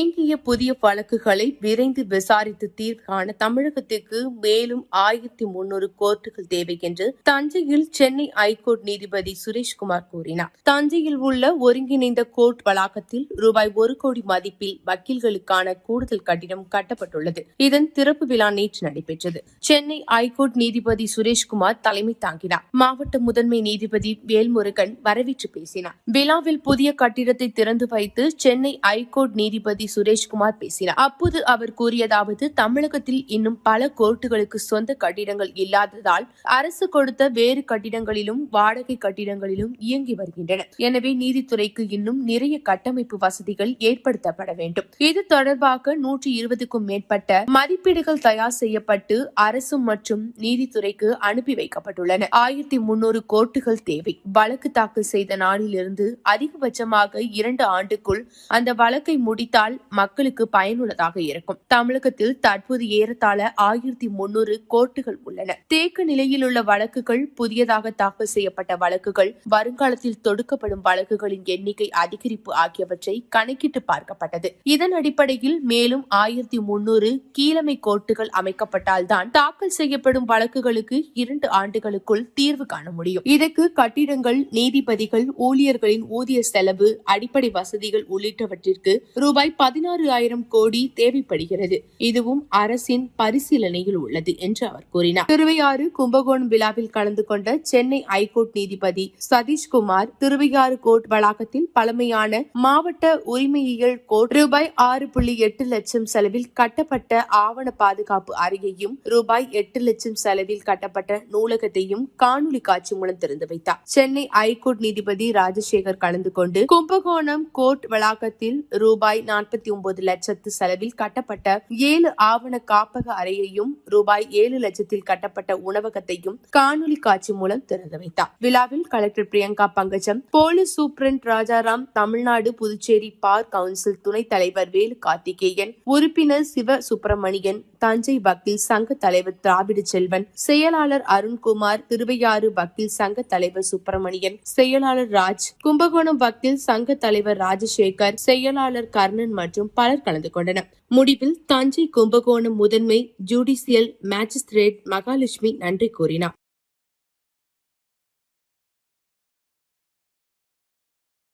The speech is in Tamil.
தேங்கிய புதிய வழக்குகளை விரைந்து விசாரித்து தீர்வு காண தமிழகத்திற்கு மேலும் 1300 கோர்ட்டுகள் தேவை என்று தஞ்சையில் சென்னை ஐகோர்ட் நீதிபதி சுரேஷ்குமார் கூறினார். தஞ்சையில் உள்ள ஒருங்கிணைந்த கோர்ட் வளாகத்தில் ரூபாய் 1 கோடி மதிப்பில் வக்கீல்களுக்கான கூடுதல் கட்டிடம் கட்டப்பட்டுள்ளது. இதன் திறப்பு விழா நேற்று நடைபெற்றது. சென்னை ஐகோர்ட் நீதிபதி சுரேஷ்குமார் தலைமை தாங்கினார். மாவட்ட முதன்மை நீதிபதி வேல்முருகன் வரவேற்று பேசினார். விழாவில் புதிய கட்டிடத்தை திறந்து வைத்து சென்னை ஐகோர்ட் நீதிபதி சுரேஷ்குமார் பேசினார். அப்போது அவர் கூறியதாவது, தமிழகத்தில் இன்னும் பல கோர்ட்டுகளுக்கு சொந்த கட்டிடங்கள் இல்லாததால் அரசு கொடுத்த வேறு கட்டிடங்களிலும் வாடகை கட்டிடங்களிலும் இயங்கி வருகின்றன. எனவே நீதித்துறைக்கு இன்னும் நிறைய கட்டமைப்பு வசதிகள் ஏற்படுத்தப்பட வேண்டும். இது தொடர்பாக 120க்கும் மேற்பட்ட மதிப்பீடுகள் தயார் செய்யப்பட்டு அரசு மற்றும் நீதித்துறைக்கு அனுப்பி வைக்கப்பட்டுள்ளன. 1300 கோர்ட்டுகள் தேவை. வழக்கு தாக்கல் செய்த நாளிலிருந்து அதிகபட்சமாக 2 ஆண்டுக்குள் அந்த வழக்கை முடித்தால் மக்களுக்கு பயனுள்ளதாக இருக்கும். தமிழகத்தில் தற்போது ஏறத்தாழ 1300 கோர்ட்டுகள் உள்ளன. தேக்க நிலையில் உள்ள வழக்குகள், புதியதாக தாக்கல் செய்யப்பட்ட வழக்குகள், வருங்காலத்தில் தொடுக்கப்படும் வழக்குகளின் எண்ணிக்கை அதிகரிப்பு ஆகியவற்றை கணக்கிட்டு பார்க்கப்பட்டது. இதன் அடிப்படையில் மேலும் 1300 கீழமை கோர்ட்டுகள் அமைக்கப்பட்டால்தான் தாக்கல் செய்யப்படும் வழக்குகளுக்கு 2 ஆண்டுகளுக்குள் தீர்வு காண முடியும். இதற்கு கட்டிடங்கள், நீதிபதிகள், ஊழியர்களின் ஊதிய செலவு, அடிப்படை வசதிகள் உள்ளிட்டவற்றிற்கு ரூபாய் 16,000 கோடி தேவைப்படுகிறது. இதுவும் அரசின் பரிசீலனையில் உள்ளது என்று அவர் கூறினார். திருவையாறு கும்பகோணம் விழாவில் கலந்து கொண்ட சென்னை ஐகோர்ட் நீதிபதி சதீஷ்குமார், திருவையாறு கோர்ட் வளாகத்தில் பழமையான மாவட்ட உரிமையியல் கோர்ட் ரூபாய் 6.8 லட்சம் செலவில் கட்டப்பட்ட ஆவண பாதுகாப்பு அறையையும் ரூபாய் 8 லட்சம் செலவில் கட்டப்பட்ட நூலகத்தையும் காணொலி காட்சி மூலம் திறந்து வைத்தார். சென்னை ஐகோர்ட் நீதிபதி ராஜசேகர் கலந்து கொண்டு கும்பகோணம் கோர்ட் வளாகத்தில் ரூபாய் 49 லட்சத்து செலவில் கட்டப்பட்ட 7 ஆவண காப்பக அறையையும் ரூபாய் 7 லட்சத்தில் கட்டப்பட்ட உணவகத்தையும் காணொலி காட்சி மூலம் திறந்து வைத்தார். விழாவில் collector Priyanka Pankajam, police superintendent Rajaram, Tamil Nadu Puducherry bar council துணைத் தலைவர் வேலு கார்த்திகேயன், உறுப்பினர் சிவ சுப்பிரமணியன், தஞ்சை வக்கீல் சங்க தலைவர் திராவிட செல்வன், செயலாளர் அருண்குமார், திருவையாறு வக்கீல் சங்க தலைவர் சுப்பிரமணியன், செயலாளர் ராஜ், கும்பகோணம் வக்கீல் சங்க தலைவர் ராஜசேகர், செயலாளர் கர்ணன் மற்றும் பலர் கலந்து கொண்டனர். முடிவில் தஞ்சை கும்பகோணம் முதன்மை ஜுடிஷியல் மேஜிஸ்திரேட் மகாலட்சுமி நன்றி கூறினார்.